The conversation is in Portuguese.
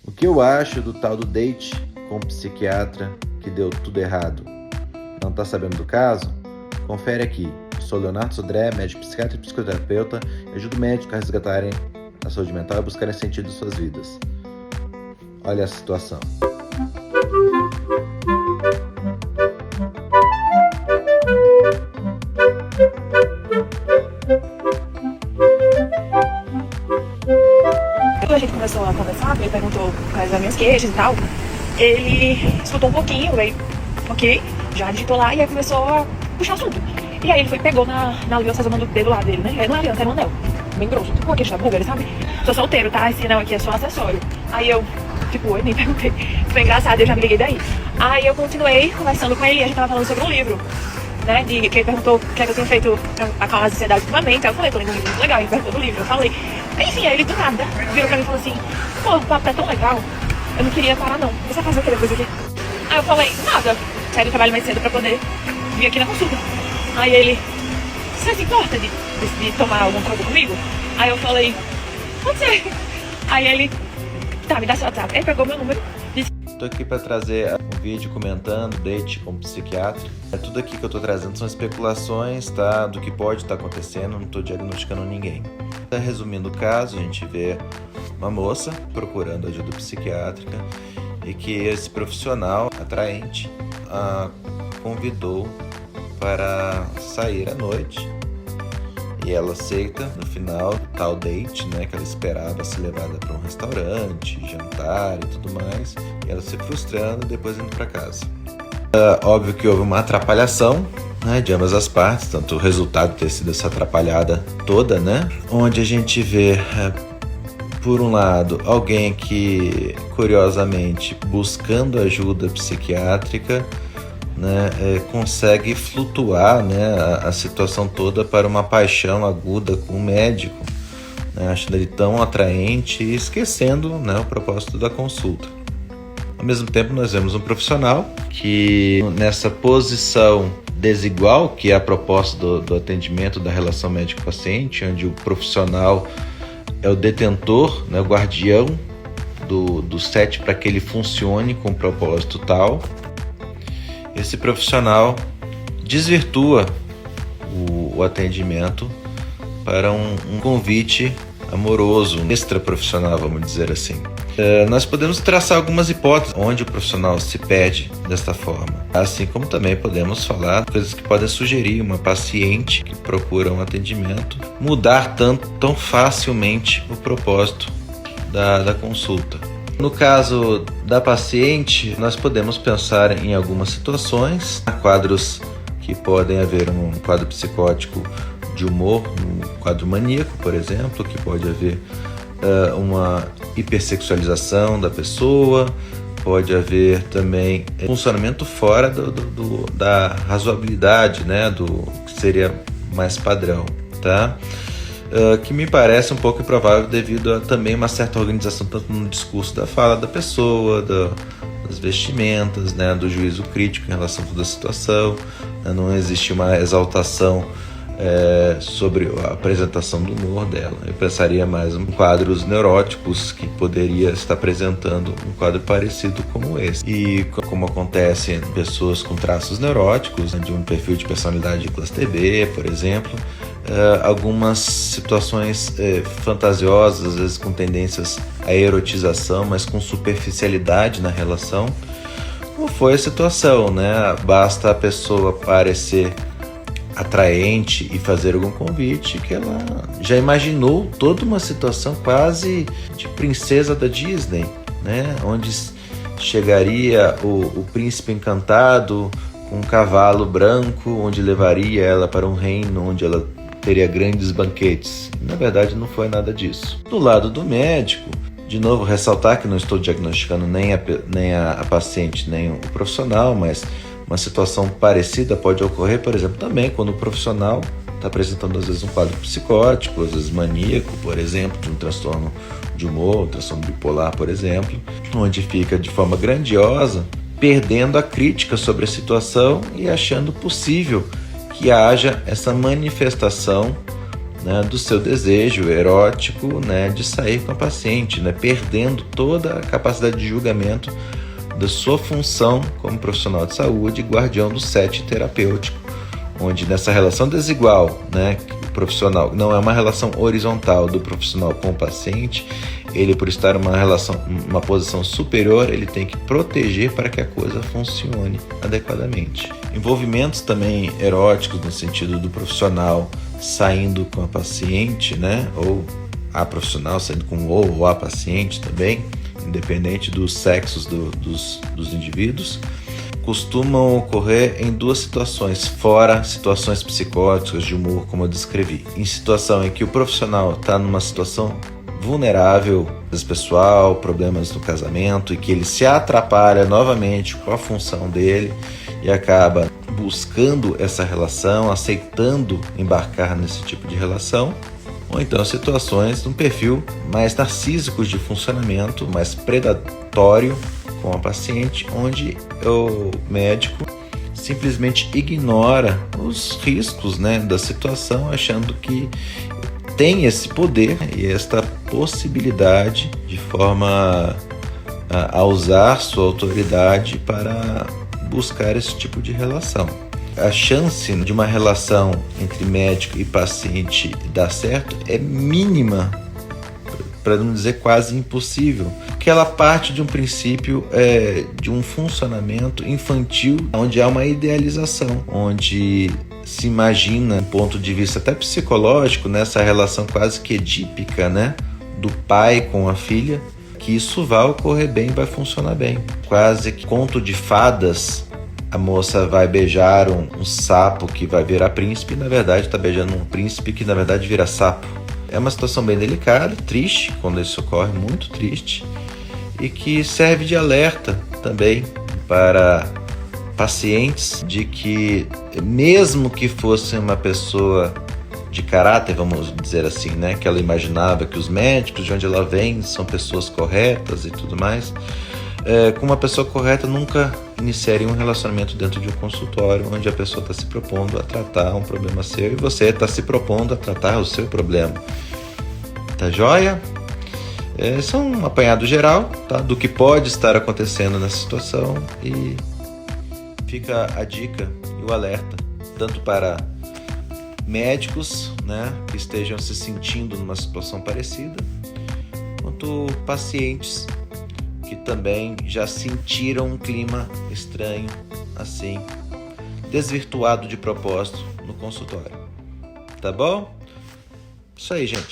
O que eu acho do tal do date com o psiquiatra que deu tudo errado? Não tá sabendo do caso? Confere aqui. Sou Leonardo Sodré, médico psiquiatra e psicoterapeuta, e ajudo médicos a resgatarem a saúde mental e buscarem sentido em suas vidas. Olha a situação. Quando a gente começou a conversar, ele perguntou quais as minhas queixas e tal. Ele escutou um pouquinho, veio, ok, já digitou lá e aí começou a puxar assunto. E aí ele foi, pegou na aliança do dedo lá dele, né? Não é aliança, é um anel. Bem grosso, tipo aquele da búlgara, sabe? Sou solteiro, tá? Esse não aqui é só acessório. Aí eu nem perguntei. Foi engraçado, eu já me liguei daí. Aí eu continuei conversando com ele e a gente tava falando sobre um livro, né? Que ele perguntou o que é que eu tenho feito pra acalmar a ansiedade ultimamente. Aí eu falei, tô lendo um livro muito legal, ele perguntou do livro. Eu falei, enfim, aí ele do nada virou pra mim e falou assim, pô, o papo é tão legal, eu não queria parar não. Você vai fazer o que depois aqui? Aí eu falei, nada, saí do trabalho mais cedo pra poder vir aqui na consulta. Aí ele, você se importa de tomar algum copo comigo? Aí eu falei, pode ser. Aí ele, tá, me dá seu WhatsApp. Ele pegou meu número, disse... Tô aqui para trazer um vídeo comentando date com psiquiatra. Tudo aqui que eu tô trazendo são especulações, tá? Do que pode estar acontecendo, não tô diagnosticando ninguém. Resumindo o caso, a gente vê uma moça procurando ajuda psiquiátrica e que esse profissional atraente a convidou para sair à noite. E ela aceita, no final, tal date, né, que ela esperava ser levada para um restaurante, jantar e tudo mais, e ela se frustrando e depois indo para casa. Óbvio que houve uma atrapalhação, né, de ambas as partes, tanto o resultado ter sido essa atrapalhada toda, né, onde a gente vê, por um lado, alguém que, curiosamente, buscando ajuda psiquiátrica, né, consegue flutuar, né, a situação toda para uma paixão aguda com o médico, né, achando ele tão atraente e esquecendo, né, o propósito da consulta. Ao mesmo tempo, nós vemos um profissional que, nessa posição desigual, que é a proposta do atendimento da relação médico-paciente, onde o profissional é o detentor, né, o guardião do set para que ele funcione com um propósito tal. Esse profissional desvirtua o atendimento para um convite amoroso, um extra-profissional, vamos dizer assim. Nós podemos traçar algumas hipóteses onde o profissional se perde desta forma, assim como também podemos falar coisas que podem sugerir uma paciente que procura um atendimento mudar tão facilmente o propósito da consulta. No caso da paciente, nós podemos pensar em algumas situações, quadros que podem haver um quadro psicótico de humor, um quadro maníaco, por exemplo, que pode haver uma hipersexualização da pessoa, pode haver também funcionamento fora da razoabilidade, né, do que seria mais padrão, tá? Que me parece um pouco improvável devido a também uma certa organização tanto no discurso da fala da pessoa, das vestimentas, né, do juízo crítico em relação a toda a situação, né, não existe uma exaltação sobre a apresentação do humor dela. Eu pensaria mais em quadros neuróticos que poderia estar apresentando um quadro parecido como esse. E como acontece em pessoas com traços neuróticos, de um perfil de personalidade de classe TB, por exemplo, algumas situações fantasiosas, às vezes com tendências à erotização, mas com superficialidade na relação. Como foi a situação, né? Basta a pessoa parecer atraente e fazer algum convite que ela já imaginou toda uma situação quase de princesa da Disney, né? Onde chegaria o príncipe encantado com um cavalo branco, onde levaria ela para um reino onde ela teria grandes banquetes. Na verdade, não foi nada disso. Do lado do médico, de novo, ressaltar que não estou diagnosticando nem a paciente, nem o profissional, mas uma situação parecida pode ocorrer, por exemplo, também quando o profissional está apresentando, às vezes, um quadro psicótico, às vezes maníaco, por exemplo, de um transtorno de humor, um transtorno bipolar, por exemplo, onde fica de forma grandiosa, perdendo a crítica sobre a situação e achando possível que haja essa manifestação né, do seu desejo erótico, né, de sair com a paciente, né, perdendo toda a capacidade de julgamento da sua função como profissional de saúde e guardião do set terapêutico, onde nessa relação desigual, né, o profissional não é uma relação horizontal do profissional com o paciente, ele, por estar uma posição superior, ele tem que proteger para que a coisa funcione adequadamente. Envolvimentos também eróticos no sentido do profissional saindo com a paciente, né, ou a profissional saindo com o ou a paciente também, independente dos sexos dos indivíduos, costumam ocorrer em duas situações, fora situações psicóticas de humor, como eu descrevi. Em situação em que o profissional está numa situação vulnerável, pessoal, problemas no casamento, e que ele se atrapalha novamente com a função dele e acaba buscando essa relação, aceitando embarcar nesse tipo de relação, ou então situações de um perfil mais narcísico de funcionamento, mais predatório com a paciente, onde o médico simplesmente ignora os riscos, né, da situação, achando que tem esse poder e esta possibilidade de forma a usar sua autoridade para buscar esse tipo de relação. A chance de uma relação entre médico e paciente dar certo é mínima, para não dizer quase impossível, porque ela parte de um princípio de um funcionamento infantil, onde há uma idealização, onde se imagina, do ponto de vista até psicológico, nessa relação quase que edípica, né, do pai com a filha, que isso vai ocorrer bem, vai funcionar bem. Quase que conto de fadas, a moça vai beijar um sapo que vai virar príncipe, e na verdade está beijando um príncipe que na verdade vira sapo. É uma situação bem delicada, triste, quando isso ocorre, muito triste, e que serve de alerta também para pacientes de que, mesmo que fosse uma pessoa de caráter, vamos dizer assim, né, que ela imaginava que os médicos de onde ela vem são pessoas corretas e tudo mais, com uma pessoa correta nunca iniciaria um relacionamento dentro de um consultório onde a pessoa está se propondo a tratar um problema seu e você está se propondo a tratar o seu problema. Tá joia? Esse é um apanhado geral, tá, do que pode estar acontecendo nessa situação, e fica a dica e o alerta, tanto para médicos, né, que estejam se sentindo numa situação parecida, quanto pacientes que também já sentiram um clima estranho, assim, desvirtuado de propósito no consultório. Tá bom? Isso aí, gente.